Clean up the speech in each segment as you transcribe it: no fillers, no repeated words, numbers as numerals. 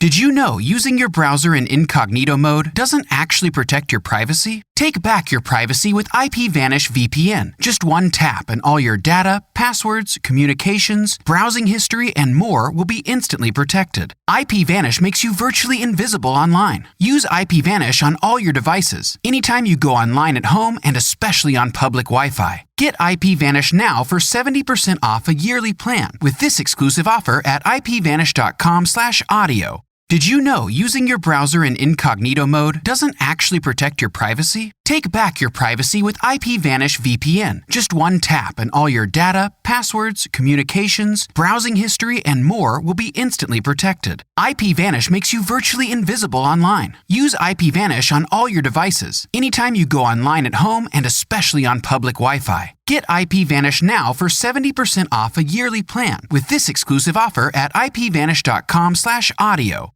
Did you know using your browser in incognito mode doesn't actually protect your privacy? Take back your privacy with IPVanish VPN. Just one tap and all your data, passwords, communications, browsing history, and more will be instantly protected. IPVanish makes you virtually invisible online. Use IPVanish on all your devices, anytime you go online at home and especially on public Wi-Fi. Get IPVanish now for 70% off a yearly plan with this exclusive offer at ipvanish.com/audio. Did you know using your browser in incognito mode doesn't actually protect your privacy? Take back your privacy with IPVanish VPN. Just one tap and all your data, passwords, communications, browsing history, and more will be instantly protected. IPVanish makes you virtually invisible online. Use IPVanish on all your devices, anytime you go online at home and especially on public Wi-Fi. Get IPVanish now for 70% off a yearly plan with this exclusive offer at ipvanish.com/audio.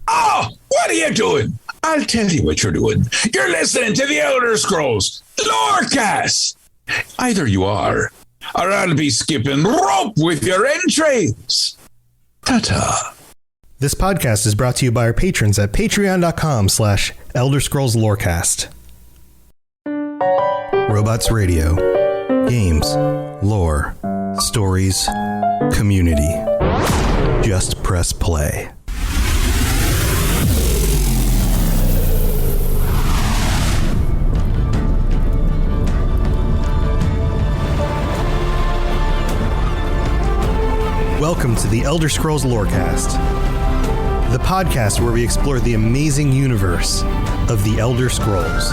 Oh, what are you doing? I'll tell you what you're doing. You're listening to the Elder Scrolls Lorecast. Either you are, or I'll be skipping rope with your entrails. Ta-ta. This podcast is brought to you by our patrons at patreon.com/Elder Scrolls Lorecast. Robots Radio. Games, lore, stories, community. Just press play. Welcome to the Elder Scrolls Lorecast, the podcast where we explore the amazing universe of the Elder Scrolls.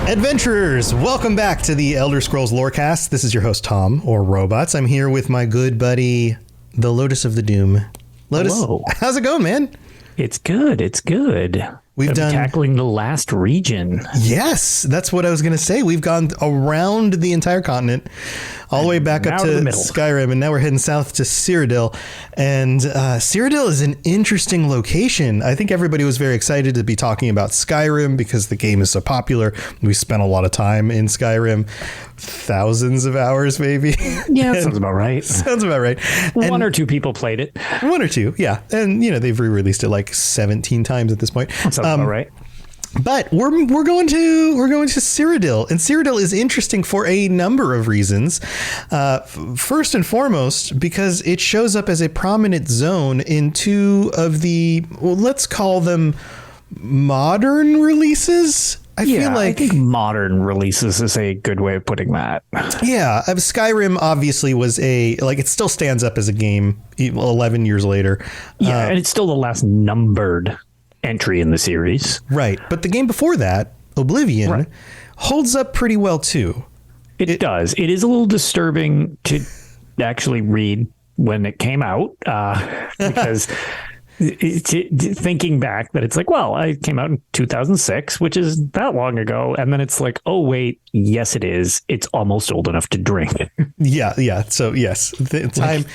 Adventurers, welcome back to the Elder Scrolls Lorecast. This is your host, Tom, or Robots. I'm here with my good buddy, the Lotus of the Doom. Lotus, hello. How's it going, man? It's good. It's good. We've done tackling the last region. Yes, that's what I was going to say. We've gone around the entire continent, all the way back up to Skyrim, and now we're heading south to Cyrodiil. And Cyrodiil is an interesting location. I think everybody was very excited to be talking about Skyrim because the game is so popular. We spent a lot of time in Skyrim, thousands of hours, maybe. Yeah, that sounds about right. Sounds about right. One or two people played it. One or two, yeah. And, you know, they've re-released it like 17 times at this point. That sounds about right. But we're going to Cyrodiil, and Cyrodiil is interesting for a number of reasons. First and foremost, because it shows up as a prominent zone in two of the, well, let's call them modern releases. I think modern releases is a good way of putting that. Yeah, Skyrim obviously was it still stands up as a game 11 years later. Yeah, and it's still the last numbered entry in the series. Right. But the game before that, Oblivion, holds up pretty well too. It does. It is a little disturbing to actually read when it came out because thinking back that it's like, well, it came out in 2006, which is that long ago. And then it's like, oh, wait, yes, it is. It's almost old enough to drink. Yeah. So, yes, time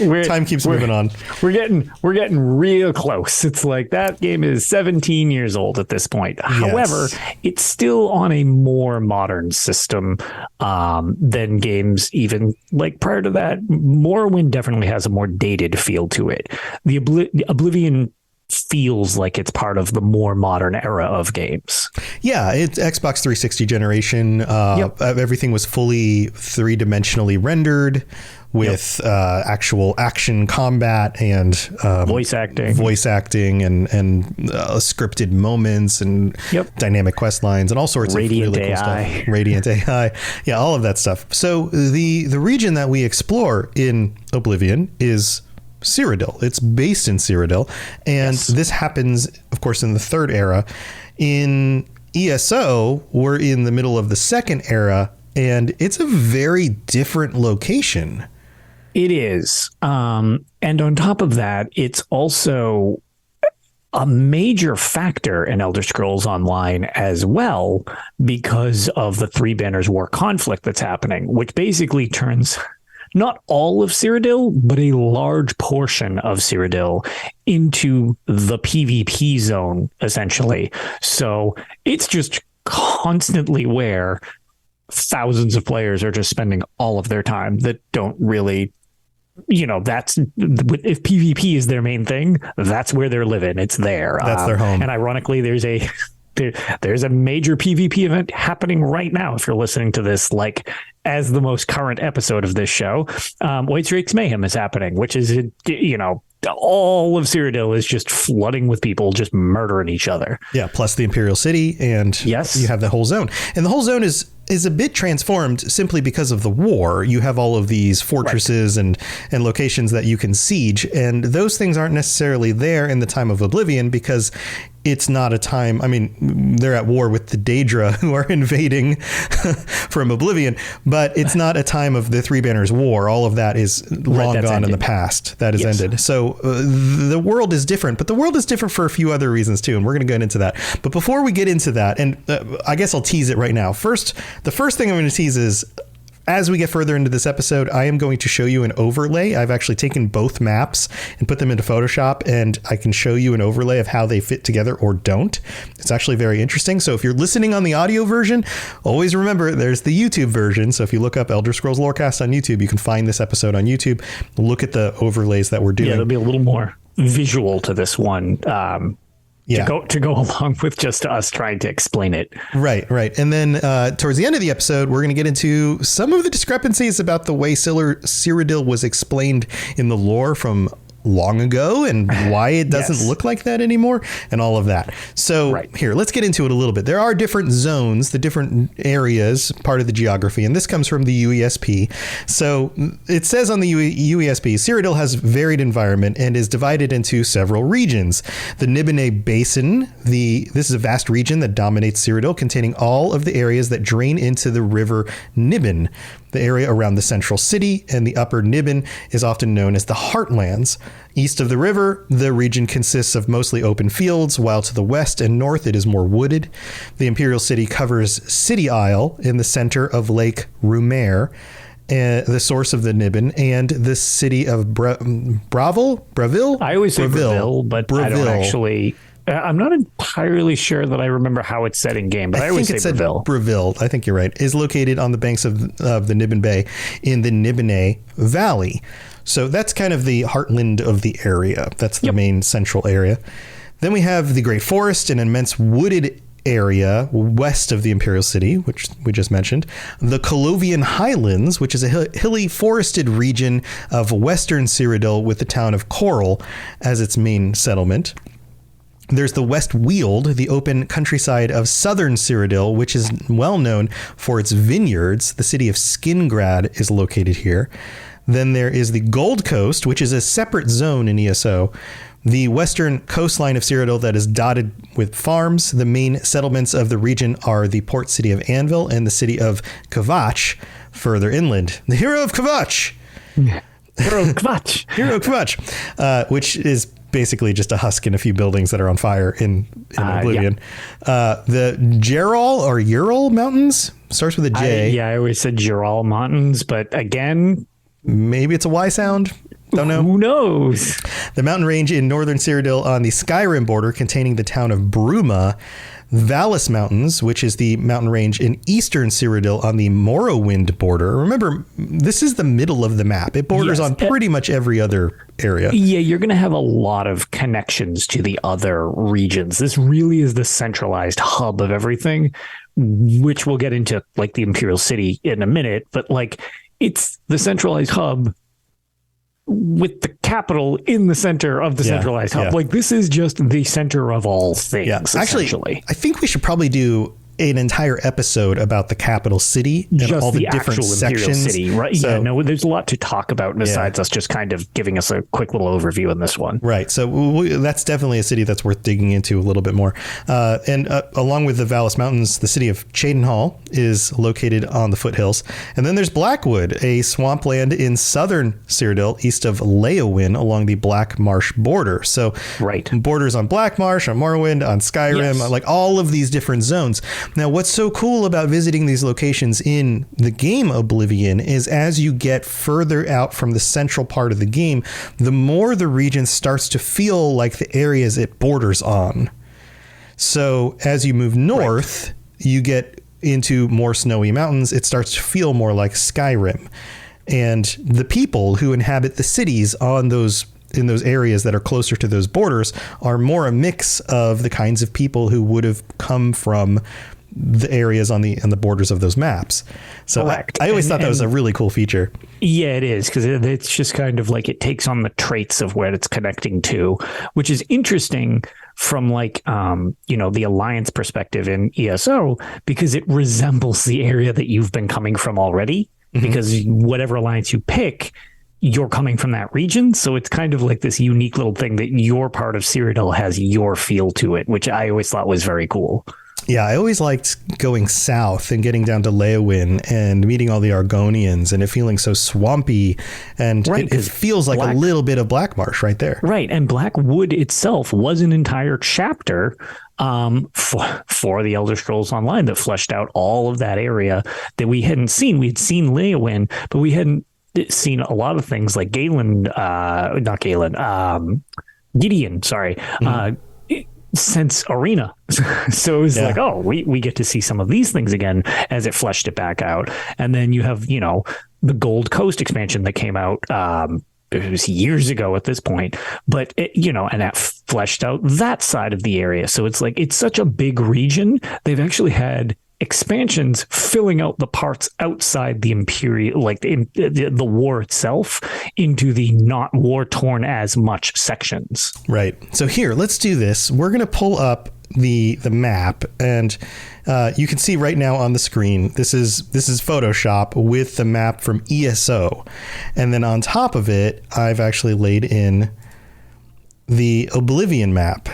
keeps moving on. We're getting real close. It's like that game is 17 years old at this point. Yes. However, it's still on a more modern system than games even like prior to that. Morrowind definitely has a more dated feel to it. The Oblivion feels like it's part of the more modern era of games. Yeah, it's Xbox 360 generation. Everything was fully three-dimensionally rendered with actual action combat and voice acting and scripted moments and dynamic quest lines and all sorts Radiant of really AI. cool stuff. Radiant AI. Yeah, all of that stuff. So the region that we explore in Oblivion is Cyrodiil. It's based in Cyrodiil, and this happens, of course, in the third era. In ESO, we're in the middle of the second era, and it's a very different location. It is. And on top of that, it's also a major factor in Elder Scrolls Online as well because of the Three Banners War conflict that's happening, which basically turns not all of Cyrodiil, but a large portion of Cyrodiil into the PvP zone, essentially. So it's just constantly where thousands of players are just spending all of their time that don't really, that's if PvP is their main thing, that's where they're living. It's there. That's their home. And ironically, there's a major PvP event happening right now. If you're listening to this, like as the most current episode of this show, White Drake's Mayhem is happening, which is, all of Cyrodiil is just flooding with people just murdering each other. Yeah. Plus the Imperial City. And yes, you have the whole zone, and the whole zone is a bit transformed simply because of the war. You have all of these fortresses and locations that you can siege, and those things aren't necessarily there in the time of Oblivion because it's not a time. I mean, they're at war with the Daedra who are invading from Oblivion, but it's not a time of the Three Banners War. All of that is long gone in the past. That is ended. So the world is different, but the world is different for a few other reasons too, and we're going to get into that. But before we get into that, and I guess I'll tease it right now. The first thing I'm going to tease is, as we get further into this episode, I am going to show you an overlay. I've actually taken both maps and put them into Photoshop, and I can show you an overlay of how they fit together or don't. It's actually very interesting. So if you're listening on the audio version, always remember there's the YouTube version. So if you look up Elder Scrolls Lorecast on YouTube, you can find this episode on YouTube. Look at the overlays that we're doing. Yeah, there'll be a little more visual to this one. To go along with just us trying to explain it. Right. And then towards the end of the episode, we're going to get into some of the discrepancies about the way Cyrodiil was explained in the lore from long ago and why it doesn't look like that anymore and all of that. So here, let's get into it a little bit. There are different zones, the different areas, part of the geography, and this comes from the UESP. So it says on the UESP, Cyrodiil has varied environment and is divided into several regions. The Nibene Basin, this is a vast region that dominates Cyrodiil, containing all of the areas that drain into the river Nibben. The area around the central city and the upper Nibben is often known as the Heartlands. East of the river, the region consists of mostly open fields, while to the west and north it is more wooded. The Imperial City covers City Isle in the center of Lake Rumaire, the source of the Nibben, and the city of Braville? I always say Braville, but I don't actually... I'm not entirely sure that I remember how it's set in game, but I always say Braville. Braville, I think you're right, is located on the banks of the Nibben Bay in the Nibene Valley. So that's kind of the heartland of the area. That's the main central area. Then we have the Great Forest, an immense wooded area west of the Imperial City, which we just mentioned. The Colovian Highlands, which is a hilly forested region of western Cyrodiil with the town of Coral as its main settlement. There's the West Weald, the open countryside of southern Cyrodiil, which is well known for its vineyards. The city of Skingrad is located here. Then there is the Gold Coast, which is a separate zone in ESO. The western coastline of Cyrodiil that is dotted with farms. The main settlements of the region are the port city of Anvil and the city of Kvatch, further inland. The hero of Kvatch! Hero of Kvatch! Which is basically just a husk and a few buildings that are on fire in Oblivion. The Gerol or Ural Mountains starts with a J. I always said Gerol Mountains, but again, maybe it's a Y sound. Don't know. Who knows? The mountain range in northern Cyrodiil on the Skyrim border containing the town of Bruma. Vallis Mountains, which is the mountain range in eastern Cyrodiil on the Morrowind border. Remember, this is the middle of the map. It borders on pretty much every other area. Yeah, you're going to have a lot of connections to the other regions. This really is the centralized hub of everything, which we'll get into like the Imperial City in a minute, but like it's the centralized hub with the capital in the center of the centralized hub. Like this is just the center of all things. Actually, I think we should probably do an entire episode about the capital city and just all the actual different sections. City, right? So, there's a lot to talk about besides us just kind of giving us a quick little overview in this one. Right. So that's definitely a city that's worth digging into a little bit more. And along with the Vallis Mountains, the city of Cheydinhal is located on the foothills. And then there's Blackwood, a swampland in southern Cyrodiil, east of Leowyn along the Black Marsh border. So borders on Black Marsh, on Morrowind, on Skyrim, like all of these different zones. Now, what's so cool about visiting these locations in the game Oblivion is as you get further out from the central part of the game, the more the region starts to feel like the areas it borders on. So as you move north, you get into more snowy mountains, it starts to feel more like Skyrim. And the people who inhabit the cities in those areas that are closer to those borders are more a mix of the kinds of people who would have come from the areas on the borders of those maps. So I always thought that was a really cool feature. Yeah, it is, because it's just kind of like it takes on the traits of where it's connecting to, which is interesting from like, the Alliance perspective in ESO, because it resembles the area that you've been coming from already, because whatever Alliance you pick, you're coming from that region. So it's kind of like this unique little thing that your part of Cyrodiil has your feel to it, which I always thought was very cool. Yeah, I always liked going south and getting down to Leowyn and meeting all the Argonians and it feeling so swampy, and it feels like a little bit of Black Marsh right there. Right, and Blackwood itself was an entire chapter for the Elder Scrolls Online that fleshed out all of that area that we hadn't seen. We'd seen Leowyn, but we hadn't seen a lot of things like Gideon, sorry. Since Arena. So it was like, oh, we get to see some of these things again as it fleshed it back out. And then you have, the Gold Coast expansion that came out, it was years ago at this point, but and that fleshed out that side of the area. So it's like, it's such a big region. They've actually had expansions filling out the parts outside the Imperial, like the war itself, into the not war torn as much sections. Right. So here, let's do this. We're going to pull up the map, and you can see right now on the screen, this is Photoshop with the map from ESO. And then on top of it, I've actually laid in the Oblivion map.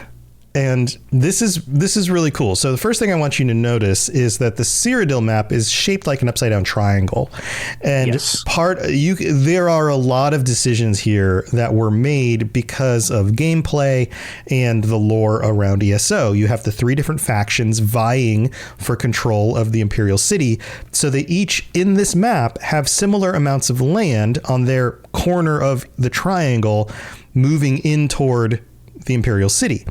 And this is really cool. So the first thing I want you to notice is that the Cyrodiil map is shaped like an upside down triangle. And there are a lot of decisions here that were made because of gameplay and the lore around ESO. You have the 3 different factions vying for control of the Imperial City. So they each in this map have similar amounts of land on their corner of the triangle moving in toward the Imperial City.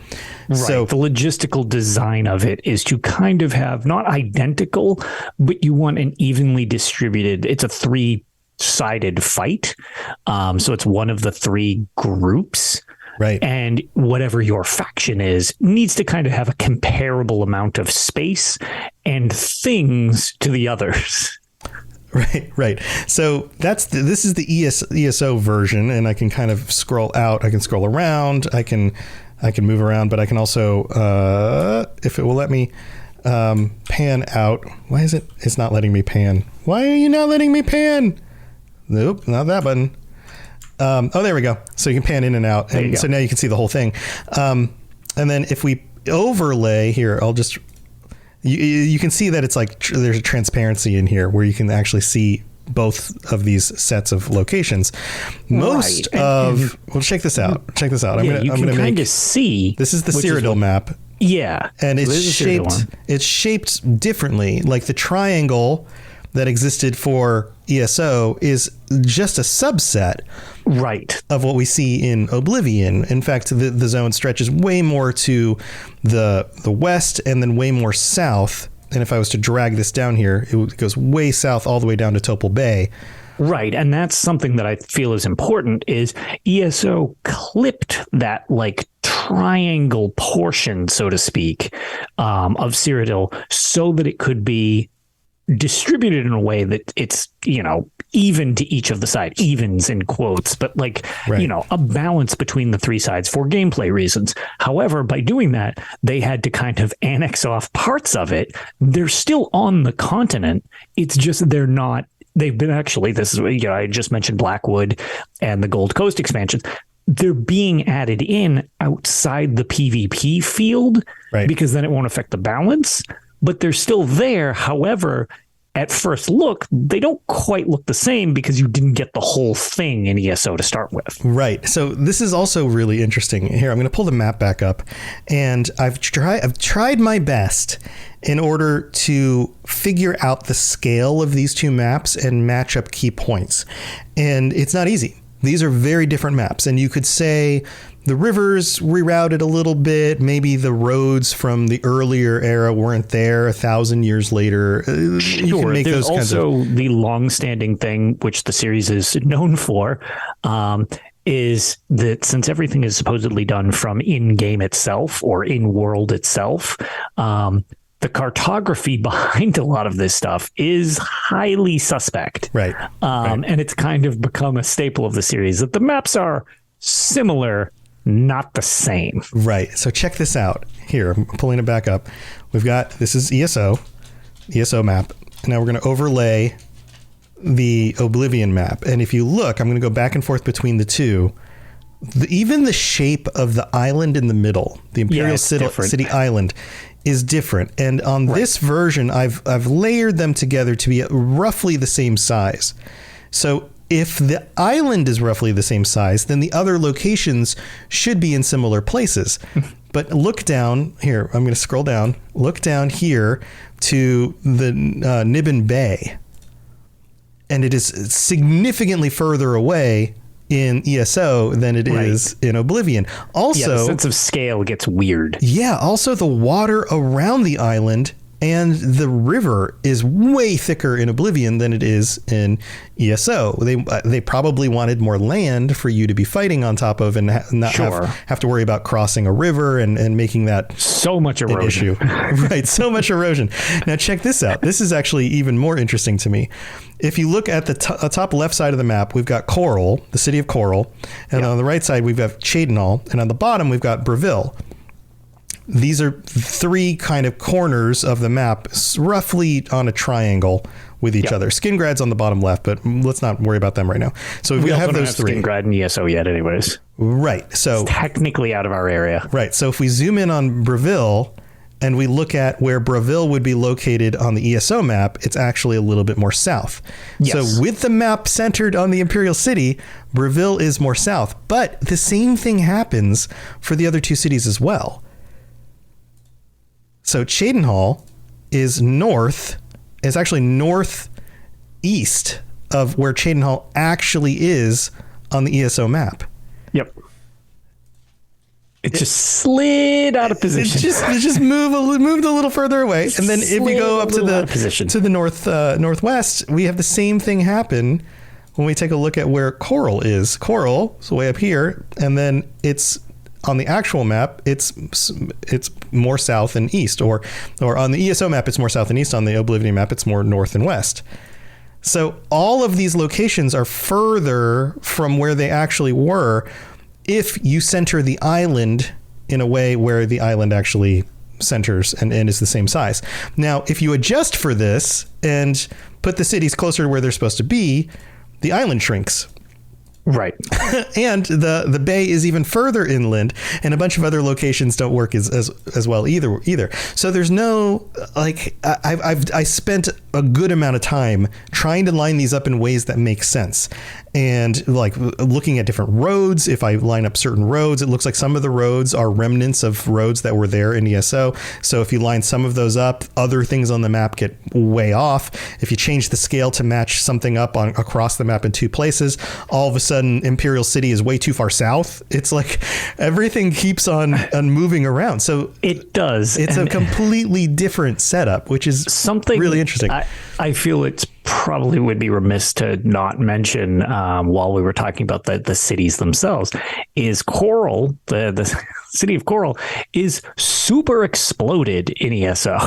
Right. So the logistical design of it is to kind of have not identical, but you want an evenly distributed. It's a 3-sided fight. So it's one of the 3 groups. Right. And whatever your faction is needs to kind of have a comparable amount of space and things to the others. Right. So this is the ESO version, and I can kind of scroll out. I can scroll around. I can move around, but I can also, if it will let me, pan out. Why is it? It's not letting me pan. Why are you not letting me pan? Nope, not that button. There we go. So you can pan in and out, and so now you can see the whole thing. And then if we overlay here, I'll just. You can see that it's like there's a transparency in here where you can actually see both of these sets of locations. Well, check this out. I'm going to make see. This is the Cyrodiil map. Yeah. And it's shaped differently. Like the triangle that existed for ESO is just a subset of what we see in Oblivion. In fact, the zone stretches way more to the west and then way more south. And if I was to drag this down here, it goes way south all the way down to Topol Bay. Right. And that's something that I feel is important is ESO clipped that like triangle portion, so to speak, of Cyrodiil so that it could be distributed in a way that it's, even to each of the sides, evens in quotes, but a balance between the 3 sides for gameplay reasons. However, by doing that, they had to kind of annex off parts of it. They're still on the continent. It's just they've been I just mentioned Blackwood and the Gold Coast expansions. They're being added in outside the PvP field because then it won't affect the balance. But they're still there. However, at first look, they don't quite look the same because you didn't get the whole thing in ESO to start with. Right. So this is also really interesting. Here, I'm going to pull the map back up, and I've tried my best in order to figure out the scale of these 2 maps and match up key points. And it's not easy. These are very different maps. And you could say the rivers rerouted a little bit. Maybe the roads from the earlier era weren't there 1,000 years later. You can make There's those kinds of... also the long-standing thing, which the series is known for, is that since everything is supposedly done from in-game itself or in-world itself, the cartography behind a lot of this stuff is highly suspect. Right. And it's kind of become a staple of the series that the maps are similar, not the same. Right. So check this out. Here, I'm pulling it back up. We've got, this is ESO map. And now we're going to overlay the Oblivion map. And if you look, I'm going to go back and forth between the two. Even the shape of the island in the middle, the Imperial City Island, is different. And on this version, I've layered them together to be roughly the same size. So if the island is roughly the same size, then the other locations should be in similar places. But look down here. I'm going to scroll down. Look down here to the Nibbin Bay. And it is significantly further away in ESO than it is in Oblivion. Also, the sense of scale gets weird. Yeah. Also, the water around the island and the river is way thicker in Oblivion than it is in ESO. They probably wanted more land for you to be fighting on top of and not have to worry about crossing a river and making that so much erosion. An issue. Right. So much erosion. Now check this out. This is actually even more interesting to me. If you look at the top left side of the map, we've got Coral, the city of Coral. And on the right side, we've got Cyrodiil. And on the bottom, we've got Breville. These are three kind of corners of the map, roughly on a triangle with each other. Skingrad's on the bottom left, but let's not worry about them right now. So we have those three. Skingrad and ESO yet anyways. Right. So it's technically out of our area. Right. So if we zoom in on Breville and we look at where Breville would be located on the ESO map, it's actually a little bit more south. Yes. So with the map centered on the Imperial City, Breville is more south. But the same thing happens for the other two cities as well. So Cyrodiil is actually northeast of where Cyrodiil actually is on the ESO map. Yep. It just slid out of position. It just moved a little further away. And then if we go up to the northwest, we have the same thing happen when we take a look at where Coral is. Coral is way up here, and then it's on the actual map, it's more south and east, or on the ESO map, it's more south and east. On the Oblivion map, it's more north and west. So all of these locations are further from where they actually were if you center the island in a way where the island actually centers and is the same size. Now, if you adjust for this and put the cities closer to where they're supposed to be, the island shrinks. Right. And the bay is even further inland, and a bunch of other locations don't work as well either. So there's no, like, I spent a good amount of time trying to line these up in ways that make sense. And like looking at different roads, if I line up certain roads, it looks like some of the roads are remnants of roads that were there in ESO. So if you line some of those up, other things on the map get way off. If you change the scale to match something up across the map in two places, all of a sudden Imperial City is way too far south. It's like everything keeps on moving around. So it does. It's a completely different setup, which is something really interesting. I feel it's probably would be remiss to not mention while we were talking about the cities themselves is Coral, the city of Coral is super exploded in ESO.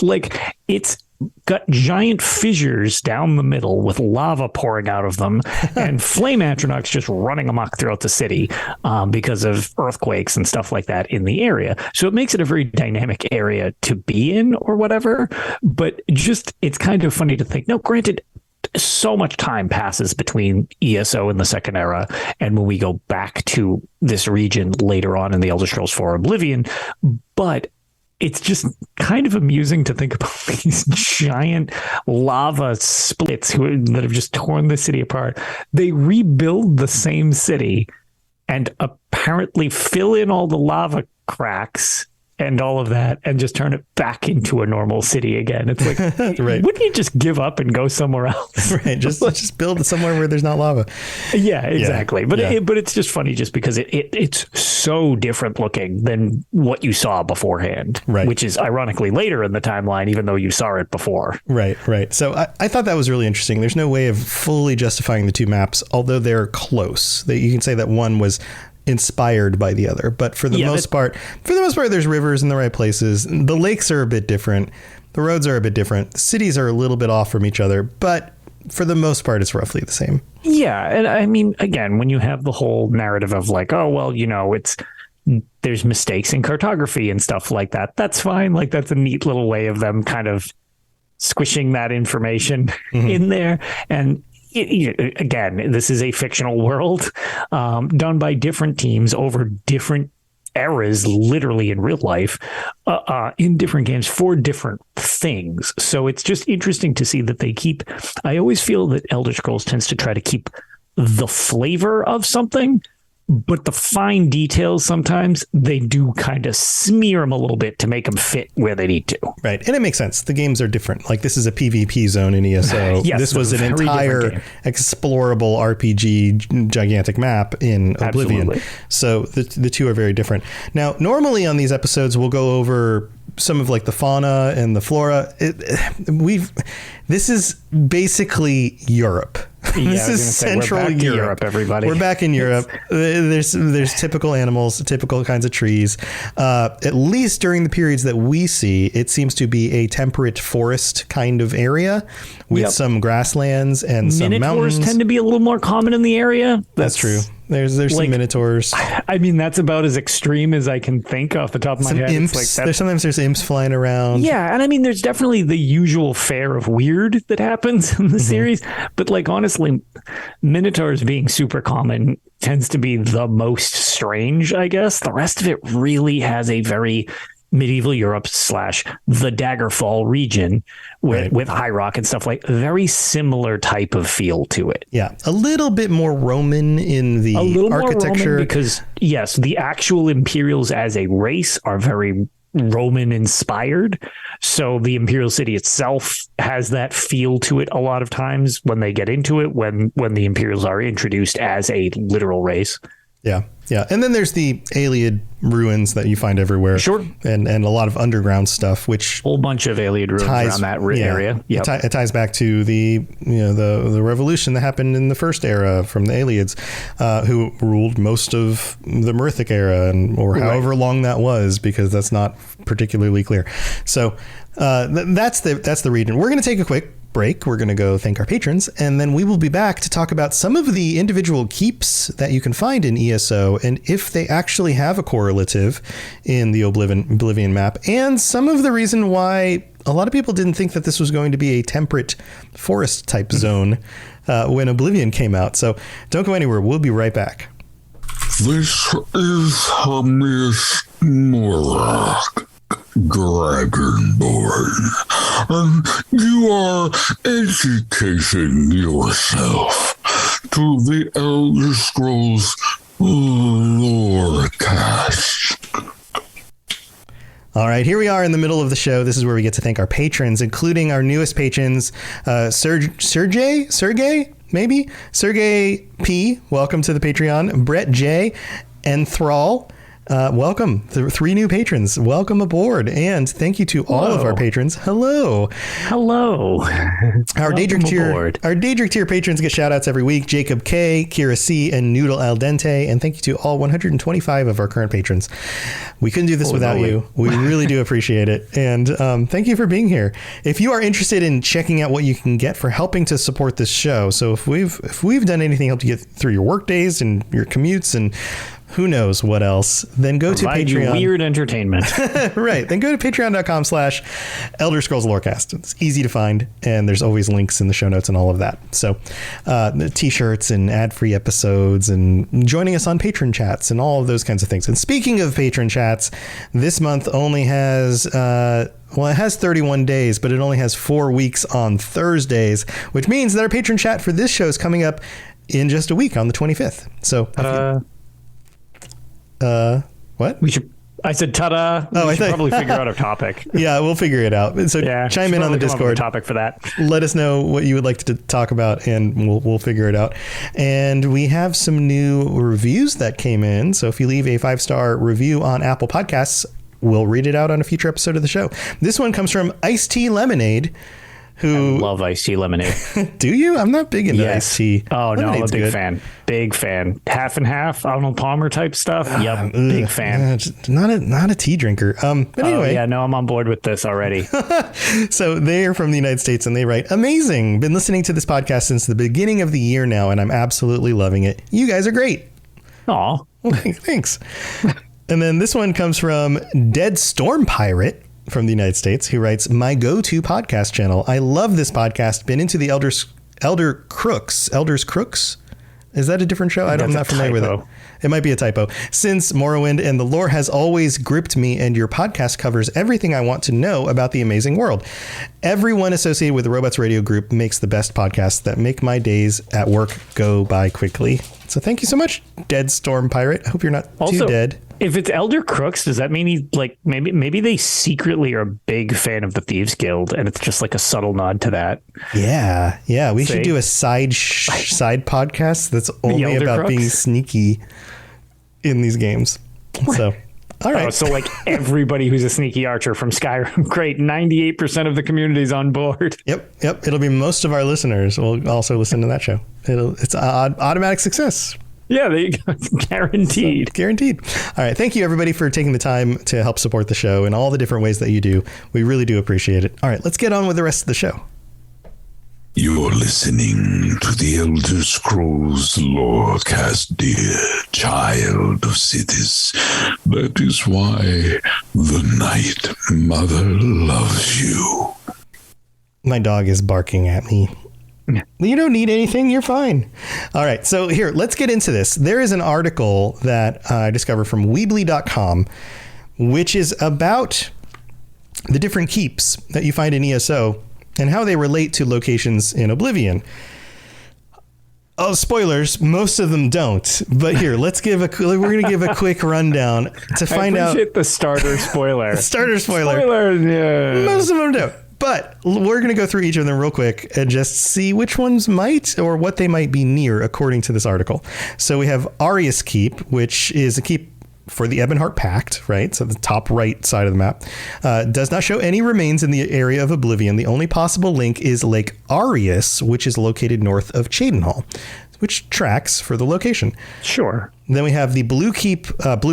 Like it's got giant fissures down the middle with lava pouring out of them and flame astronauts just running amok throughout the city because of earthquakes and stuff like that in the area. So it makes it a very dynamic area to be in or whatever. But just it's kind of funny to think, no, granted, so much time passes between ESO and the Second Era and when we go back to this region later on in the Elder Scrolls IV Oblivion. But it's just kind of amusing to think about these giant lava splits that have just torn the city apart. They rebuild the same city and apparently fill in all the lava cracks and all of that and just turn it back into a normal city again. It's like, right. Wouldn't you just give up and go somewhere else? Right. Just build it somewhere where there's not lava. Yeah, exactly. But it's just funny just because it's so different looking than what you saw beforehand, right? Which is ironically later in the timeline, even though you saw it before. Right. So I thought that was really interesting. There's no way of fully justifying the two maps, although they're close. You can say that one was inspired by the other, but for the most part, there's rivers in the right places. The lakes are a bit different. The roads are a bit different. The cities are a little bit off from each other, but for the most part, it's roughly the same. Yeah. And I mean, again, when you have the whole narrative of like, oh, well, there's mistakes in cartography and stuff like that. That's fine. Like, that's a neat little way of them kind of squishing that information in there. And again, this is a fictional world done by different teams over different eras, literally in real life, in different games for different things. So it's just interesting to see that I always feel that Elder Scrolls tends to try to keep the flavor of something, but the fine details, sometimes they do kind of smear them a little bit to make them fit where they need to. Right. And it makes sense. The games are different. Like, this is a PvP zone in ESO. Yes, this was an entire explorable RPG gigantic map in Oblivion. Absolutely. So the two are very different. Now, normally on these episodes, we'll go over some of like the fauna and the flora. This is basically Europe. This is Central Europe, everybody. We're back in Europe. There's typical animals, typical kinds of trees. At least during the periods that we see, it seems to be a temperate forest kind of area with some grasslands and some mountains. Minotaurs tend to be a little more common in the area. That's true. There's like, some minotaurs. I mean, that's about as extreme as I can think off the top of my head. Imps. Sometimes there's imps flying around. Yeah, and I mean, there's definitely the usual fare of weird that happens in the series. But like, honestly, minotaurs being super common tends to be the most strange, I guess. The rest of it really has a very medieval Europe / the Daggerfall region with High Rock and stuff, like very similar type of feel to it. Yeah, a little bit more Roman in the architecture. More Roman because yes, the actual Imperials as a race are very Roman inspired. So the Imperial City itself has that feel to it a lot of times when they get into it, when the Imperials are introduced as a literal race. Yeah. And then there's the Ayleid ruins that you find everywhere. Sure. And a lot of underground stuff, which whole bunch of Ayleid ruins around that area. Yep. It ties back to the revolution that happened in the first era from the Ayleids, who ruled most of the Murthic era or however long that was, because that's not particularly clear. So that's the region. We're going to take a quick break. We're going to go thank our patrons, and then we will be back to talk about some of the individual keeps that you can find in ESO and if they actually have a correlative in the Oblivion map, and some of the reason why a lot of people didn't think that this was going to be a temperate forest type zone when Oblivion came out. So don't go anywhere. We'll be right back. This is Miss Morlock, Dragonborn, and you are educating yourself to the Elder Scrolls Lorecast. All right, here we are in the middle of the show. This is where we get to thank our patrons, including our newest patrons, Sergey, maybe? Sergey P., welcome to the Patreon. Brett J. and Thrall. Welcome. The 3 new patrons. Welcome aboard. And thank you to all of our patrons. Hello. Our Daedric tier patrons get shout outs every week. Jacob K, Kira C, and Noodle Al Dente. And thank you to all 125 of our current patrons. We couldn't do this without you. We really do appreciate it. And thank you for being here. If you are interested in checking out what you can get for helping to support this show, so if we've done anything to help you get through your work days and your commutes and who knows what else, then go to Patreon. Weird entertainment. Right. Then go to patreon.com/Elder Scrolls Lorecast. It's easy to find, and there's always links in the show notes and all of that. So the t-shirts and ad-free episodes and joining us on patron chats and all of those kinds of things. And speaking of patron chats, this month only has... it has 31 days, but it only has 4 weeks on Thursdays, which means that our patron chat for this show is coming up in just a week on the 25th. So... what? I said ta-da. We should probably figure out a topic. Yeah, we'll figure it out. So chime in on the Discord. Topic for that. Let us know what you would like to talk about, and we'll figure it out. And we have some new reviews that came in. So if you leave a 5-star review on Apple Podcasts, we'll read it out on a future episode of the show. This one comes from Iced Tea Lemonade. Who I love iced tea lemonade. Do you? I'm not big into iced tea. Oh, no, I'm a big good. fan. Big fan. Half and half, Arnold Palmer type stuff. Yep, big fan. Not a tea drinker. But anyway. Yeah, no, I'm on board with this already. So they are from the United States and they write, amazing. Been listening to this podcast since the beginning of the year now, and I'm absolutely loving it. You guys are great. Aw. Thanks. And then this one comes from Dead Storm Pirate from the United States, who writes, my go-to podcast channel. I love this podcast. Been into the Elders Crooks. Is that a different show? I'm not familiar with it. It might be a typo. Since Morrowind and the lore has always gripped me, and your podcast covers everything I want to know about the amazing world. Everyone associated with the Robots Radio Group makes the best podcasts that make my days at work go by quickly. So thank you so much, Dead Storm Pirate. I hope you're not too dead. If it's Elder Crooks, does that mean he's like maybe they secretly are a big fan of the Thieves Guild, and it's just like a subtle nod to that? Yeah. We should do a side podcast that's only about Crooks? being sneaky in these games. So, all right. So like everybody who's a sneaky archer from Skyrim, great. 98% of the community's on board. Yep. It'll be most of our listeners will also listen to that show. It's automatic success. Yeah, there you go. It's guaranteed. Guaranteed. All right. Thank you, everybody, for taking the time to help support the show in all the different ways that you do. We really do appreciate it. All right. Let's get on with the rest of the show. You're listening to the Elder Scrolls Lorecast, dear child of cities. That is why the Night Mother loves you. My dog is barking at me. You don't need anything. You're fine. All right. So here, let's get into this. There is an article that I discovered from Weebly.com, which is about the different keeps that you find in ESO and how they relate to locations in Oblivion. Oh, spoilers. Most of them don't. But here, we're going to give a quick rundown to find out. The starter spoiler. Starter spoiler. Yeah. Most of them don't. But we're going to go through each of them real quick and just see which ones might or what they might be near according to this article. So we have Arius Keep, which is a keep for the Ebonheart Pact, right? So the top right side of the map. Does not show any remains in the area of Oblivion. The only possible link is Lake Arius, which is located north of Cheydinhal, which tracks for the location. Sure. Then we have the Blue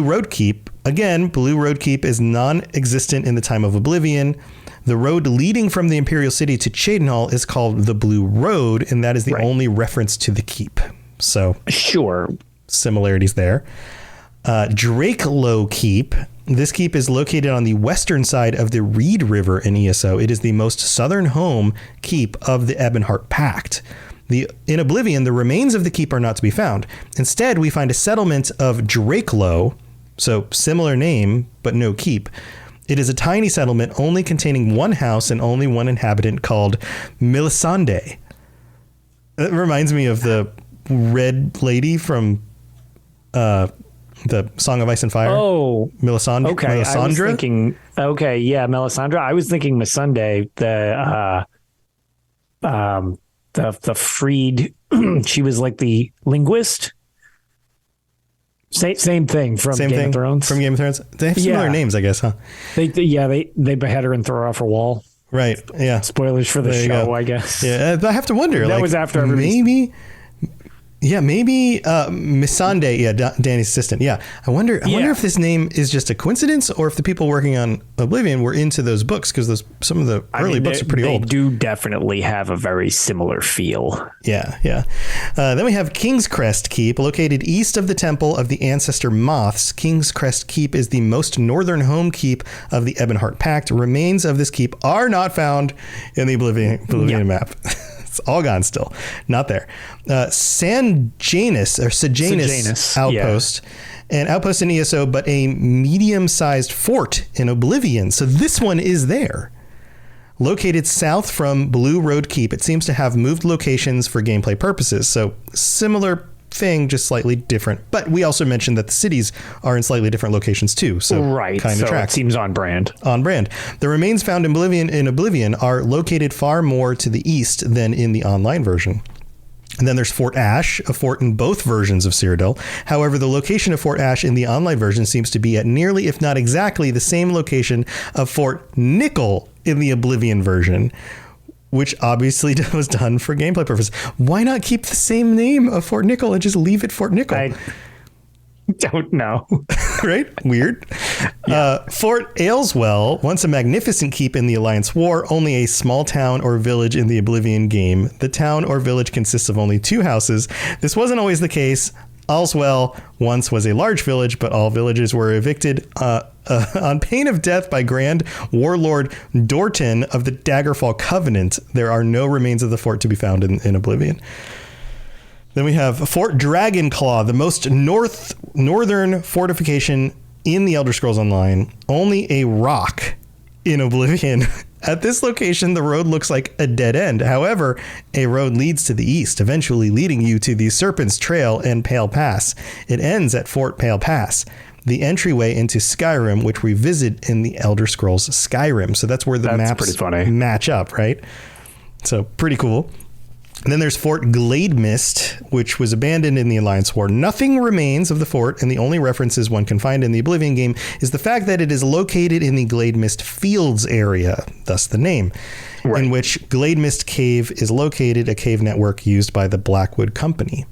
Road Keep. Again, Blue Road Keep is non-existent in the time of Oblivion. The road leading from the Imperial City to Cheydinhal is called the Blue Road, and that is the only reference to the keep. So, sure, similarities there. Drakelow Keep. This keep is located on the western side of the Reed River in ESO. It is the most southern home keep of the Ebonheart Pact. In Oblivion, the remains of the keep are not to be found. Instead, we find a settlement of Drakelow, so similar name, but no keep. It is a tiny settlement only containing one house and only one inhabitant called Melisande. That reminds me of the red lady from the Song of Ice and Fire. Oh, Melisandre. Okay, Melisandre? I was thinking. Okay, yeah, Melisandre. I was thinking Missandei, the freed. She was like the linguist. Same thing from Game of Thrones. From Game of Thrones. They have similar names, I guess, huh? They behead her and throw her off a wall. Right. Yeah. Spoilers for the show, I guess. Yeah. I have to wonder. That was after maybe Missandei, Danny's assistant. Yeah. I wonder if this name is just a coincidence or if the people working on Oblivion were into those books, because some of the early books are pretty old. They do definitely have a very similar feel. Yeah. Then we have King's Crest Keep, located east of the Temple of the Ancestor Moths. King's Crest Keep is the most northern home keep of the Ebonheart Pact. Remains of this keep are not found in the Oblivion map. It's all gone still. Not there. Sejanus outpost. An outpost in ESO, but a medium-sized fort in Oblivion. So this one is there. Located south from Blue Road Keep. It seems to have moved locations for gameplay purposes. So similar thing, just slightly different. But we also mentioned that the cities are in slightly different locations too. So kind of tracks. It seems on brand. On brand. The remains found in Oblivion are located far more to the east than in the online version. And then there's Fort Ash, a fort in both versions of Cyrodiil. However, the location of Fort Ash in the online version seems to be at nearly, if not exactly, the same location of Fort Nickel in the Oblivion version, which obviously was done for gameplay purposes. Why not keep the same name of Fort Nickel and just leave it Fort Nickel? I don't know. Right? Weird. Yeah. Fort Ailswell, once a magnificent keep in the Alliance War, only a small town or village in the Oblivion game. The town or village consists of only 2 houses. This wasn't always the case. Ailswell once was a large village, but all villages were evicted on pain of death by Grand Warlord Dorton of the Daggerfall Covenant. There are no remains of the fort to be found in Oblivion. Then we have Fort Dragonclaw, the most northern fortification in the Elder Scrolls Online. Only a rock in Oblivion. At this location, the road looks like a dead end. However, a road leads to the east, eventually leading you to the Serpent's Trail and Pale Pass. It ends at Fort Pale Pass, the entryway into Skyrim, which we visit in the Elder Scrolls Skyrim. So that's where the maps match up, right? So pretty cool. And then there's Fort Glademist, which was abandoned in the Alliance War. Nothing remains of the fort, and the only references one can find in the Oblivion game is the fact that it is located in the Glademist Fields area, thus the name, in which Glademist Cave is located, a cave network used by the Blackwood Company.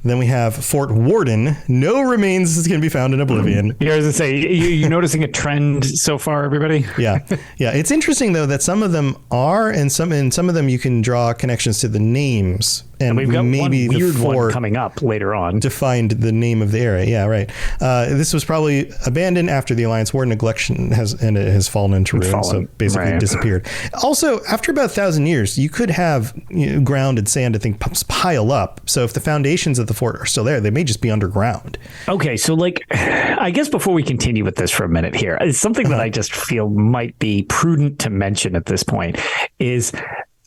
Then we have Fort Warden. No remains can be found in Oblivion. Yeah, I was going to say, you noticing a trend so far, everybody? Yeah. It's interesting, though, that some of them are, and some of them you can draw connections to the names. And we've got maybe one weird the fort one coming up later on to find the name of the area. Yeah, right. This was probably abandoned after the Alliance War. Neglection has fallen into ruin, so basically disappeared. Also, after about 1,000 years, you could have ground and sand, I think, pile up. So if the foundations of the fort are still there, they may just be underground. Okay, so I guess before we continue with this for a minute here, it's something that I just feel might be prudent to mention at this point is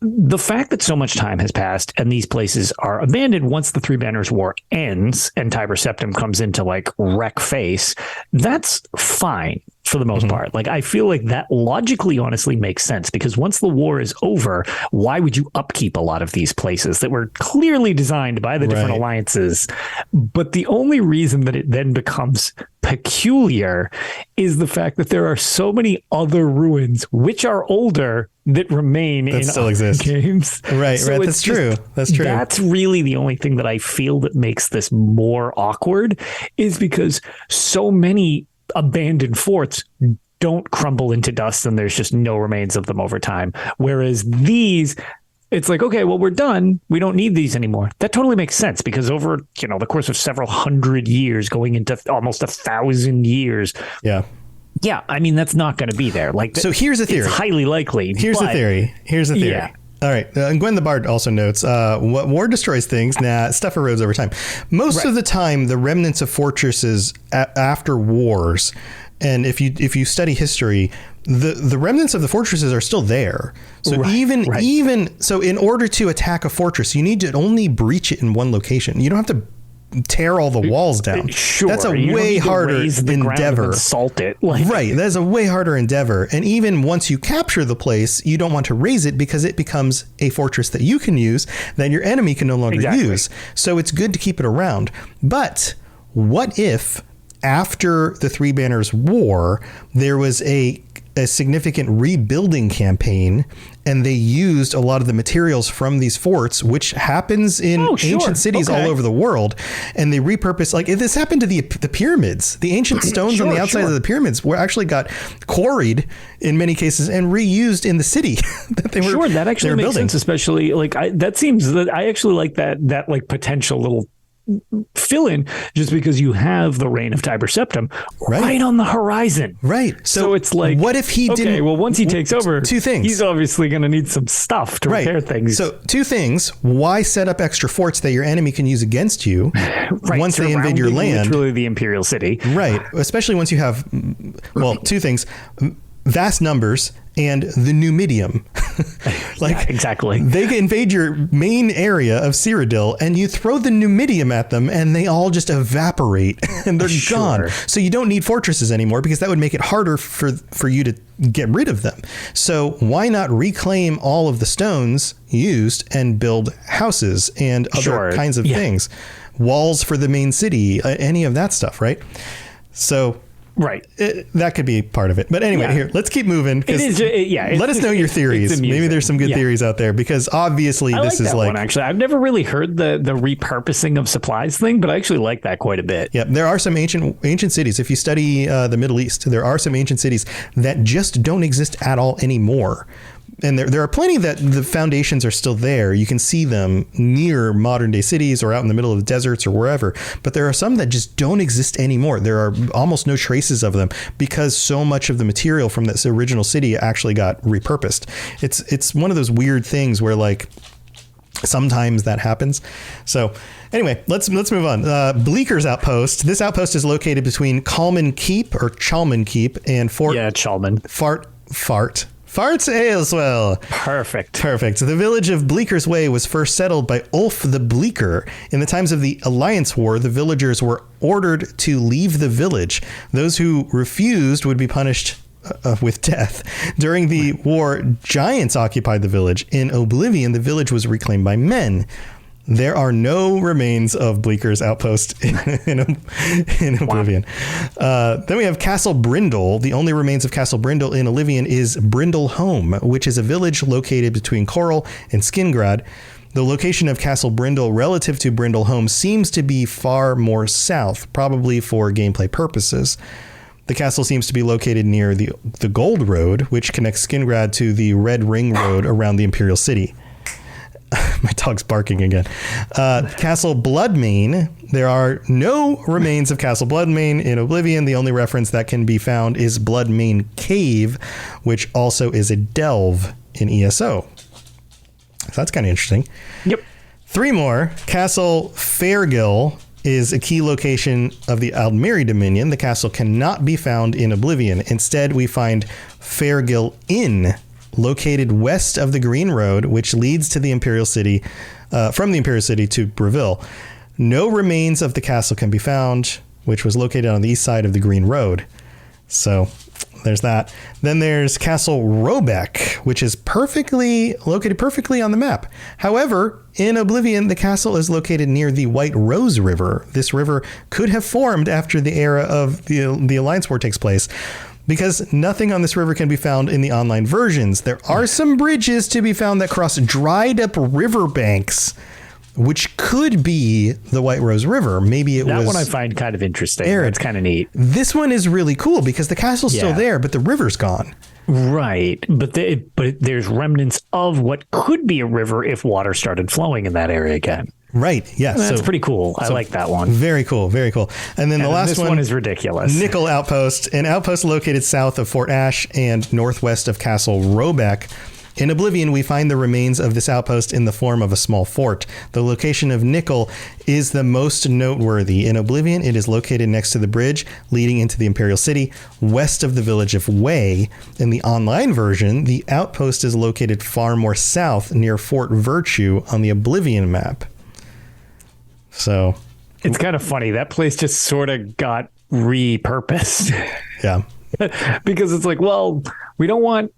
the fact that so much time has passed and these places are abandoned once the Three Banners War ends and Tiber Septim comes into wreck face, that's fine for the most part. I feel like that logically honestly makes sense, because once the war is over, why would you upkeep a lot of these places that were clearly designed by the different alliances? But the only reason that it then becomes peculiar is the fact that there are so many other ruins which are older that remain that in still exist games. Right. That's true. That's true. That's really the only thing that I feel that makes this more awkward, is because so many abandoned forts don't crumble into dust and there's just no remains of them over time. Whereas these, it's okay, well, we're done. We don't need these anymore. That totally makes sense, because over, the course of several hundred years, going into almost 1,000 years. Yeah. Yeah, I mean, that's not going to be there. So here's a theory. It's highly likely. Here's the theory. Yeah. All right. And Gwen the Bard also notes, what war destroys things? Stuff erodes over time. Most of the time, the remnants of fortresses after wars, and if you study history, the remnants of the fortresses are still there. So even so, in order to attack a fortress, you need to only breach it in one location. You don't have to tear all the walls down. Sure, that's a way harder endeavor. Salt it, right? That's a way harder endeavor. And even once you capture the place, you don't want to raise it, because it becomes a fortress that you can use that your enemy can no longer use. So it's good to keep it around. But what if after the Three Banners War, there was a significant rebuilding campaign, and they used a lot of the materials from these forts, which happens in ancient cities all over the world, and they repurposed, if this happened to the pyramids, the ancient stones on the outside of the pyramids were actually got quarried in many cases and reused in the city that they were that actually makes sense, especially that seems that I actually like that potential little fill in, just because you have the reign of Tiber Septim right on the horizon. Right. So it's what if he didn't? Okay, well, once he takes over, two things. He's obviously going to need some stuff to repair things. So two things. Why set up extra forts that your enemy can use against you once they invade your land? Literally the Imperial City. Right. Especially once you have, two things. Vast numbers and the Numidium, Like, yeah, exactly. They can invade your main area of Cyrodiil, and you throw the Numidium at them, and they all just evaporate, and they're gone. So you don't need fortresses anymore, because that would make it harder for you to get rid of them. So why not reclaim all of the stones used and build houses and other kinds of things? Walls for the main city, any of that stuff, right? So that could be part of it. But anyway, here, let's keep moving. Let us know your theories. Maybe there's some good theories out there, because obviously this is like... Actually, I've never really heard the repurposing of supplies thing, but I actually like that quite a bit. Yeah, there are some ancient cities. If you study the Middle East, there are some ancient cities that just don't exist at all anymore. And there are plenty that the foundations are still there. You can see them near modern day cities or out in the middle of the deserts or wherever. But there are some that just don't exist anymore. There are almost no traces of them, because so much of the material from this original city actually got repurposed. It's one of those weird things where, like, sometimes that happens. So anyway, let's move on. Bleaker's Outpost. This outpost is located between Chalman Keep and Fort... Yeah, Chalman. Farts Ailswell. Perfect. The village of Bleaker's Way was first settled by Ulf the Bleaker. In the times of the Alliance War, the villagers were ordered to leave the village. Those who refused would be punished with death. During the war, giants occupied the village. In Oblivion, the village was reclaimed by men. There are no remains of Bleaker's Outpost in Oblivion. Then we have Castle Brindle. The only remains of Castle Brindle in Oblivion is Brindle Home, which is a village located between Coral and Skingrad. The location of Castle Brindle relative to Brindle Home seems to be far more south, probably for gameplay purposes. The castle seems to be located near the Gold Road, which connects Skingrad to the Red Ring Road around the Imperial City. My dog's barking again. Castle Bloodmane. There are no remains of Castle Bloodmane in Oblivion. The only reference that can be found is Bloodmane Cave, which also is a delve in ESO. So that's kind of interesting. Yep. 3 more. Castle Fairgill is a key location of the Aldmeri Dominion. The castle cannot be found in Oblivion. Instead, we find Fairgill Inn, located west of the Green Road, which leads to the Imperial City, from the Imperial City to Breville. No remains of the castle can be found, which was located on the east side of the Green Road. So there's that. Then there's Castle Robeck, which is located perfectly on the map. However, in Oblivion, the castle is located near the White Rose River. This river could have formed after the era of the Alliance War takes place, because nothing on this river can be found in the online versions. There are some bridges to be found that cross dried up riverbanks, which could be the White Rose River. Maybe that one I find kind of interesting. It's kind of neat. This one is really cool because the castle's still there, but the river's gone. Right, but there's remnants of what could be a river if water started flowing in that area again. Right. Yeah. That's pretty cool. I like that one. Very cool. Very cool. And then the last one is ridiculous. Nickel Outpost, an outpost located south of Fort Ash and northwest of Castle Robeck. In Oblivion, we find the remains of this outpost in the form of a small fort. The location of Nickel is the most noteworthy. In Oblivion, it is located next to the bridge leading into the Imperial City, west of the village of Way. In the online version, the outpost is located far more south near Fort Virtue on the Oblivion map. So it's kind of funny. That place just sort of got repurposed. Yeah. Because it's like, well, we don't want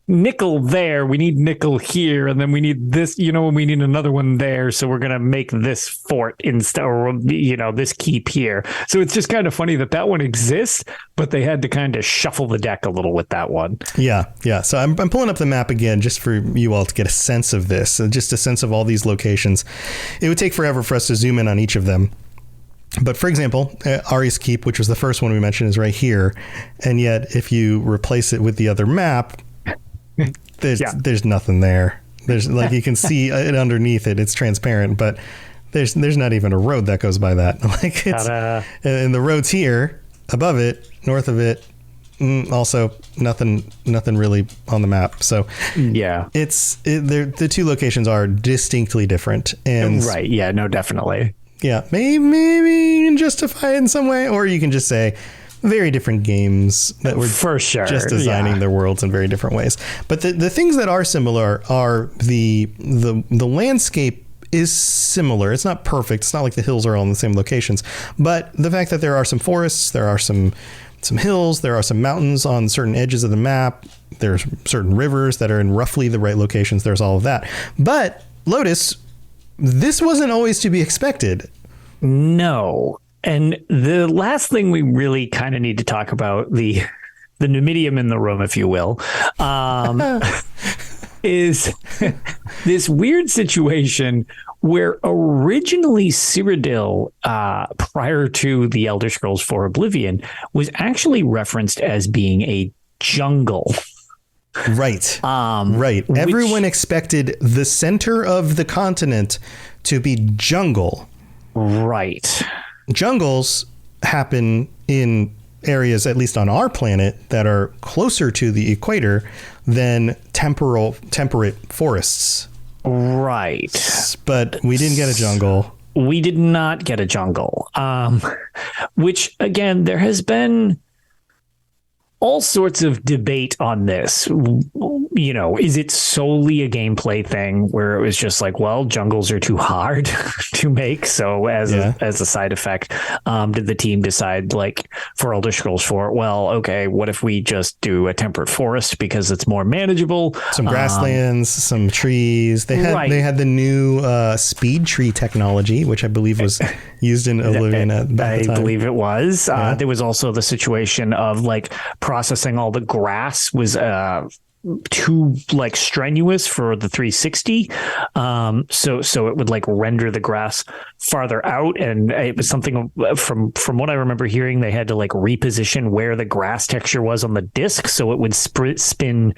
nickel there. We need nickel here. And then we need this, and we need another one there. So we're going to make this fort instead, or, this keep here. So it's just kind of funny that one exists, but they had to kind of shuffle the deck a little with that one. Yeah. Yeah. So I'm pulling up the map again just for you all to get a sense of this, just a sense of all these locations. It would take forever for us to zoom in on each of them. But for example, Ari's Keep, which was the first one we mentioned, is right here. And yet if you replace it with the other map, there's nothing there. There's you can see it underneath it. It's transparent, but there's not even a road that goes by that. And the road's here above it, north of it. Also nothing really on the map. So yeah, the two locations are distinctly different. And right. Yeah, no, definitely. Yeah. Maybe you can justify it in some way, or you can just say, very different games that were for sure just designing their worlds in very different ways. But the things that are similar are the landscape is similar. It's not perfect. It's not like the hills are all in the same locations, but the fact that there are some forests, there are some hills, there are some mountains on certain edges of the map, there's certain rivers that are in roughly the right locations, there's all of that. But Lotus, this wasn't always to be expected. No. And the last thing we really kind of need to talk about, the Numidium in the room, if you will, is this weird situation where originally Cyrodiil, prior to the Elder Scrolls IV Oblivion, was actually referenced as being a jungle. Right. Right. Everyone expected the center of the continent to be jungle. Right. Jungles happen in areas, at least on our planet, that are closer to the equator than temperate forests. Right. But we didn't get a jungle. We did not get a jungle. Which, again, there has been all sorts of debate on this. You know, is it solely a gameplay thing where it was just like, well, jungles are too hard to make, so as a side effect, did the team decide, like, for Elder Scrolls 4, well, okay, what if we just do a temperate forest because it's more manageable? Some grasslands, some trees. They had the new speed tree technology, which I believe was used in Oblivion at the time. I believe it was. There was also the situation of, like, processing all the grass was too, like, strenuous for the 360, so it would, like, render the grass farther out, and it was something from what I remember hearing, they had to, like, reposition where the grass texture was on the disc so it would spin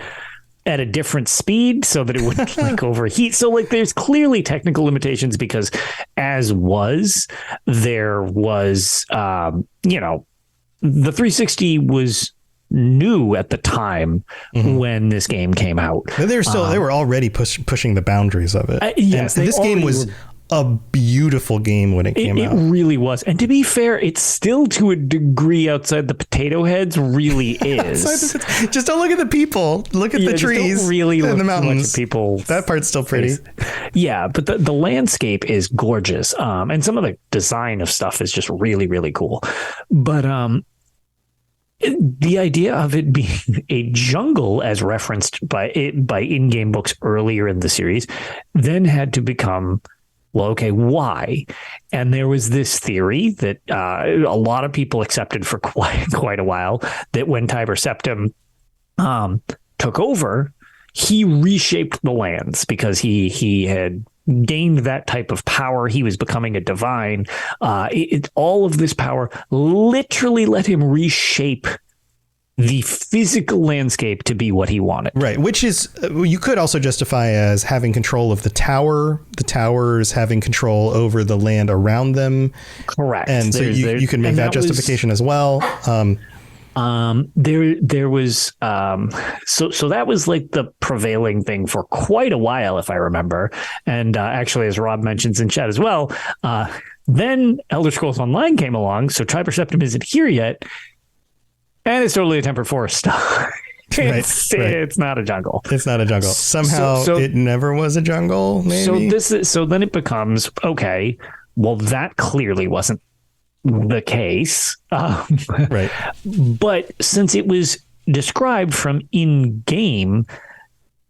at a different speed so that it wouldn't like overheat. So, like, there's clearly technical limitations because there was the 360 was new at the time when this game came out. But they were already pushing the boundaries of it. Yes, and this game was a beautiful game when it came out. It really was. And to be fair, it's still, to a degree, outside the potato heads, really is. Just don't look at the people. Look at the trees, don't really and look the mountains. At people. That part's still pretty. Yeah, but the landscape is gorgeous. And some of the design of stuff is just really, really cool. But the idea of it being a jungle, as referenced by in-game books earlier in the series, then had to become, well, okay, why? And there was this theory that a lot of people accepted for quite a while, that when Tiber Septim took over, he reshaped the lands because he had gained that type of power. He was becoming a divine. All of this power literally let him reshape the physical landscape to be what he wanted. Right, which is, you could also justify as having control of the towers having control over the land around them. Correct. And so you can make that justification as well. There was so that was like the prevailing thing for quite a while, if I remember. And actually, as Rob mentions in chat as well, then Elder Scrolls Online came along, so Tiber Septim isn't here yet, and it's totally a temperate forest. It's not a jungle. It's not a jungle. Somehow it never was a jungle. Maybe. So then it becomes, okay, well, that clearly wasn't the case. Right. But since it was described from in game,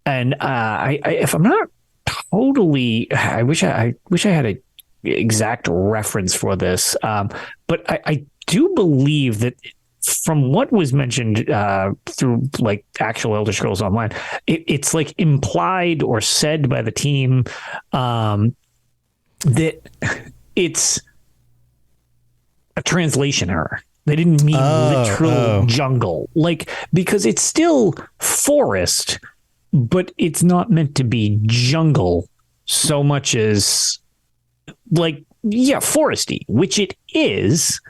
and if I'm not totally, I wish I had a exact reference for this, but I do believe that from what was mentioned through, like, actual Elder Scrolls Online, it's like implied or said by the team that it's a translation error. They didn't mean literal jungle, like, because it's still forest, but it's not meant to be jungle so much as, like, foresty, which it is.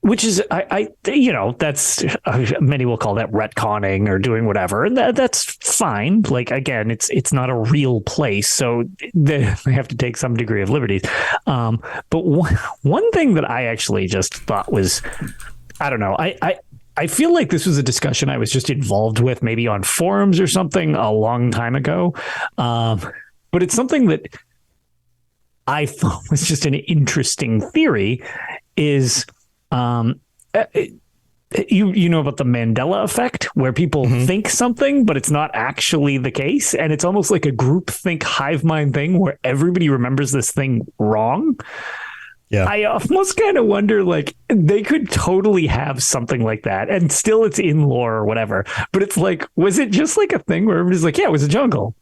Which is, that's many will call that retconning or doing whatever, and that's fine. Like, again, it's not a real place, so they have to take some degree of liberties. But one thing that I actually just thought was, I don't know, I feel like this was a discussion I was just involved with, maybe on forums or something a long time ago, but it's something that I thought was just an interesting theory. Is you know about the Mandela effect, where people think something, but it's not actually the case. And it's almost like a group think hive mind thing where everybody remembers this thing wrong. Yeah. I almost kind of wonder, like, they could totally have something like that and still it's in lore or whatever. But it's like, was it just like a thing where everybody's like, yeah, it was a jungle.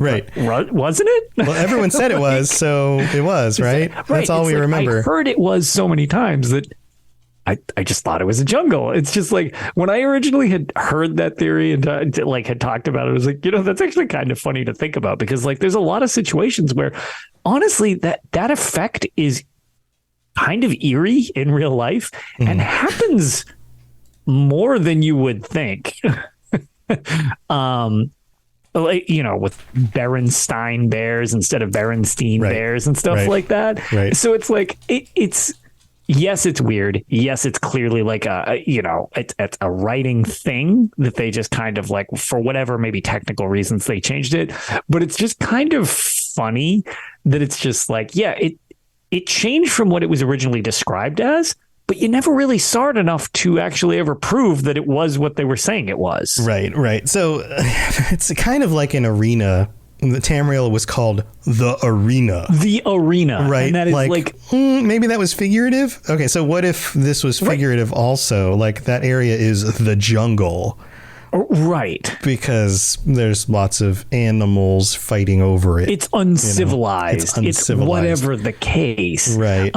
Right. Wasn't it? Well, everyone said it was, so it was, right? That's all we remember. I heard it was so many times that I just thought it was a jungle. It's just like, when I originally had heard that theory and had talked about it, I was like, that's actually kind of funny to think about, because like there's a lot of situations where honestly that effect is kind of eerie in real life and happens more than you would think. Like, with Berenstein bears instead of Berenstein bears and stuff like that. Right. So it's like, yes, it's weird. Yes, it's clearly like it's a writing thing that they just kind of like, for whatever maybe technical reasons they changed it. But it's just kind of funny that it's just like, yeah, it changed from what it was originally described as, but you never really saw it enough to actually ever prove that it was what they were saying it was. Right. So it's kind of like an arena. The Tamriel was called the Arena. The Arena. Right. And that is like maybe that was figurative. Okay. So what if this was figurative also? Like, that area is the jungle. Right. Because there's lots of animals fighting over it. It's uncivilized. It's whatever the case. Right.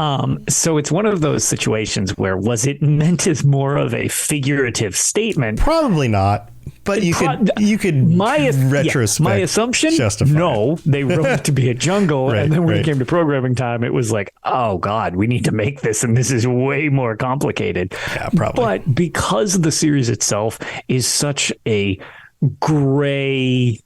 So it's one of those situations where, was it meant as more of a figurative statement? Probably not. But you could retrospect. My assumption, no, they wrote it to be a jungle. And then when it came to programming time, it was like, oh God, we need to make this. And this is way more complicated. Yeah, probably. But because the series itself is such a gray,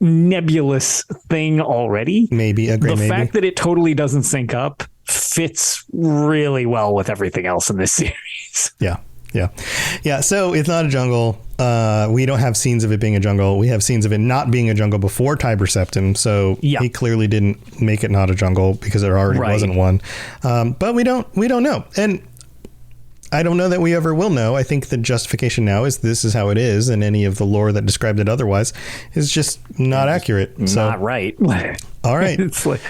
nebulous thing already, the fact that it totally doesn't sync up fits really well with everything else in this series. Yeah. So it's not a jungle. We don't have scenes of it being a jungle. We have scenes of it not being a jungle before Tiber Septim. So he clearly didn't make it not a jungle because there already wasn't one. But we don't know. And I don't know that we ever will know. I think the justification now is this is how it is. And any of the lore that described it otherwise is just not accurate. Not right. All right. It's like...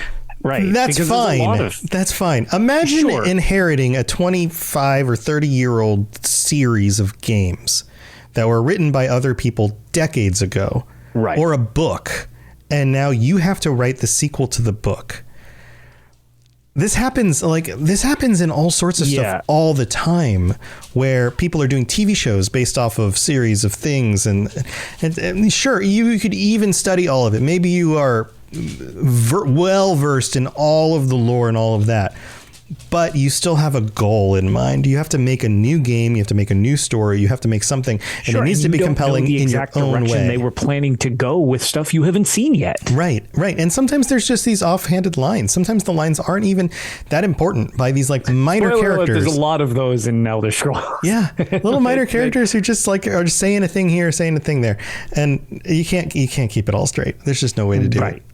Right. That's fine. That's fine. Imagine inheriting a 25 or 30-year-old series of games that were written by other people decades ago. Right. Or a book. And now you have to write the sequel to the book. This happens in all sorts of stuff all the time, where people are doing TV shows based off of series of things. And sure, you could even study all of it. Maybe you are well versed in all of the lore and all of that, but you still have a goal in mind. You have to make a new game. You have to make a new story. You have to make something, and it needs to be compelling in your own way. They were planning to go with stuff you haven't seen yet. Right. And sometimes there's just these offhanded lines. Sometimes the lines aren't even that important by these like minor characters. There's a lot of those in Elder Scrolls. Yeah, little minor characters who just like are just saying a thing here, saying a thing there, and you can't keep it all straight. There's just no way to do it.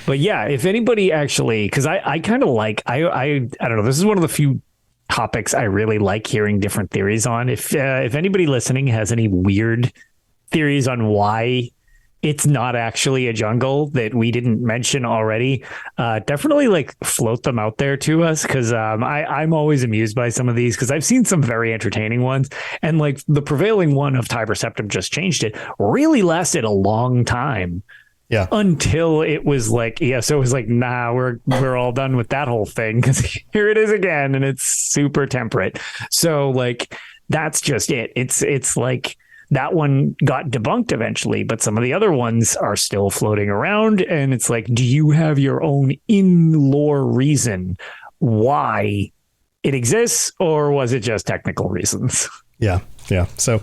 But yeah, if anybody actually, because I kind of like, I don't know, this is one of the few topics I really like hearing different theories on. If anybody listening has any weird theories on why it's not actually a jungle that we didn't mention already, definitely like float them out there to us, because I'm always amused by some of these, because I've seen some very entertaining ones, and like the prevailing one of Tiber Septim just changed it really lasted a long time. Yeah. Until it was like, ESO was like, nah, we're all done with that whole thing, because here it is again, and it's super temperate. So like, that's just it. It's like that one got debunked eventually, but some of the other ones are still floating around, and it's like, do you have your own in-lore reason why it exists, or was it just technical reasons? Yeah. So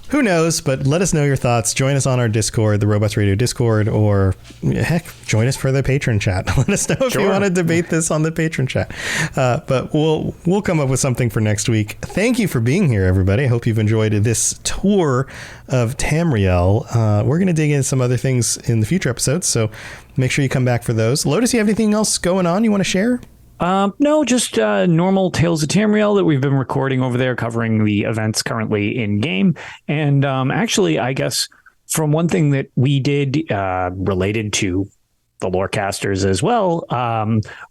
who knows, but let us know your thoughts. Join us on our Discord, the Robots Radio Discord, or heck, join us for the patron chat. Let us know if you want to debate this on the patron chat. But we'll come up with something for next week. Thank you for being here, everybody. I hope you've enjoyed this tour of Tamriel. We're going to dig into some other things in the future episodes, so make sure you come back for those. Lotus, you have anything else going on you want to share? No, just normal Tales of Tamriel that we've been recording over there, covering the events currently in game. And actually, I guess from one thing that we did related to the Lorecasters as well,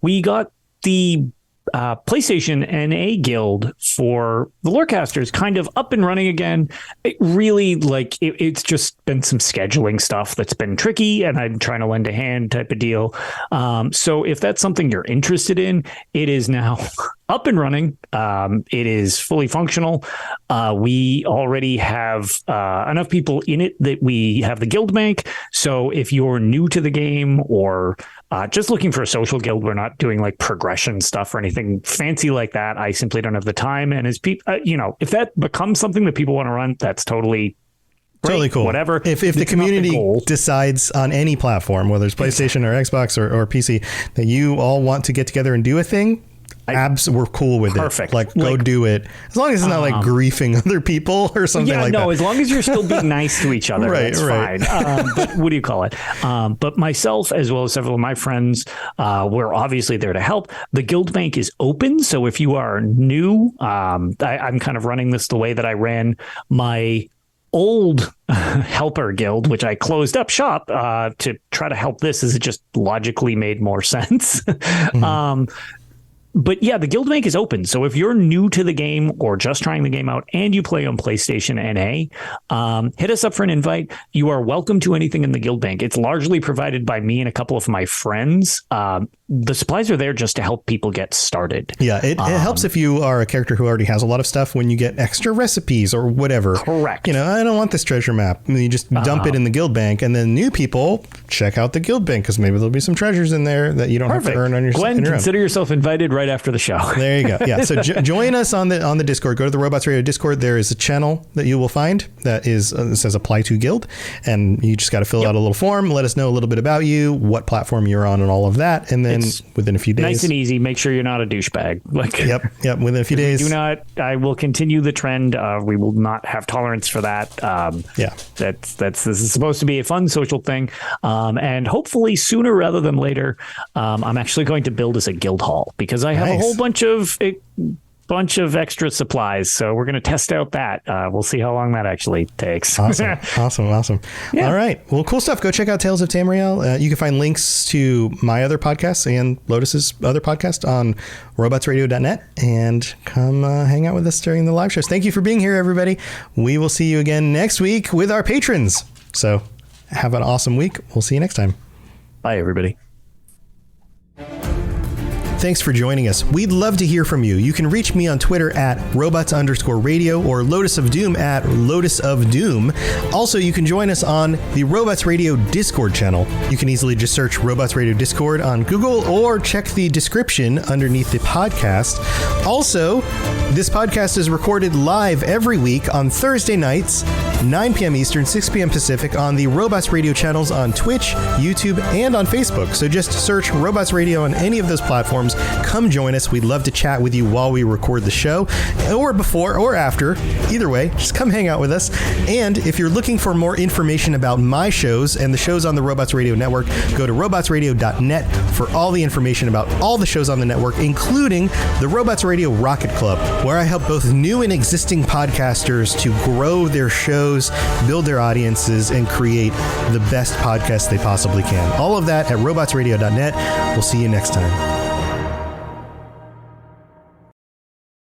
we got the PlayStation NA Guild for the Lorecasters kind of up and running again. It really, it's just been some scheduling stuff that's been tricky, and I'm trying to lend a hand type of deal. So if that's something you're interested in, it is now up and running. It is fully functional. We already have enough people in it that we have the guild bank. So if you're new to the game or just looking for a social guild, we're not doing like progression stuff or anything fancy like that. I simply don't have the time. And as people, if that becomes something that people want to run, that's totally great, cool. Whatever. If the community decides on any platform, whether it's PlayStation or Xbox or PC, that you all want to get together and do a thing, we're cool with perfect. it. Like, go do it. As long as it's not like griefing other people or something like that. As long as you're still being nice to each other, that's fine. But what do you call it? But myself, as well as several of my friends, we're obviously there to help. The guild bank is open. So if you are new, I'm kind of running this the way that I ran my old helper guild, which I closed up shop to try to help this, as it just logically made more sense. Mm-hmm. But yeah, the guild bank is open. So if you're new to the game or just trying the game out and you play on PlayStation NA, hit us up for an invite. You are welcome to anything in the guild bank. It's largely provided by me and a couple of my friends. The supplies are there just to help people get started. Yeah, it helps if you are a character who already has a lot of stuff when you get extra recipes or whatever. Correct. I don't want this treasure map. I mean, you just dump it in the guild bank, and then new people check out the guild bank because maybe there'll be some treasures in there that you don't have to earn on your own. Glenn, consider yourself invited right after the show. There you go. Yeah. So join us on the Discord. Go to the Robots Radio Discord. There is a channel that you will find that says apply to guild, and you just got to fill out a little form. Let us know a little bit about you, what platform you're on, and all of that. And then within a few days, nice and easy. Make sure you're not a douchebag. Yep. Within a few days, I will continue the trend. We will not have tolerance for that. This is supposed to be a fun social thing, and hopefully sooner rather than later, I'm actually going to build us a guild hall because I have a whole bunch of extra supplies, so we're going to test out that. We'll see how long that actually takes. Awesome. Yeah. All right, well, cool stuff. Go check out Tales of Tamriel. You can find links to my other podcasts and Lotus's other podcast on robotsradio.net, and come hang out with us during the live shows. Thank you for being here, everybody. We will see you again next week with our patrons, so have an awesome week. We'll see you next time. Bye, everybody. Thanks for joining us. We'd love to hear from you. You can reach me on Twitter at robots_radio or Lotus of Doom at Lotus of Doom. Also, you can join us on the Robots Radio Discord channel. You can easily just search Robots Radio Discord on Google or check the description underneath the podcast. Also, this podcast is recorded live every week on Thursday nights, 9 p.m. Eastern, 6 p.m. Pacific on the Robots Radio channels on Twitch, YouTube, and on Facebook. So just search Robots Radio on any of those platforms. Come join us. We'd love to chat with you while we record the show, or before or after. Either way, just come hang out with us. And if you're looking for more information about my shows and the shows on the Robots Radio Network, go to robotsradio.net for all the information about all the shows on the network, including the Robots Radio Rocket Club, where I help both new and existing podcasters to grow their shows, build their audiences, and create the best podcasts they possibly can. All of that at robotsradio.net. We'll see you next time.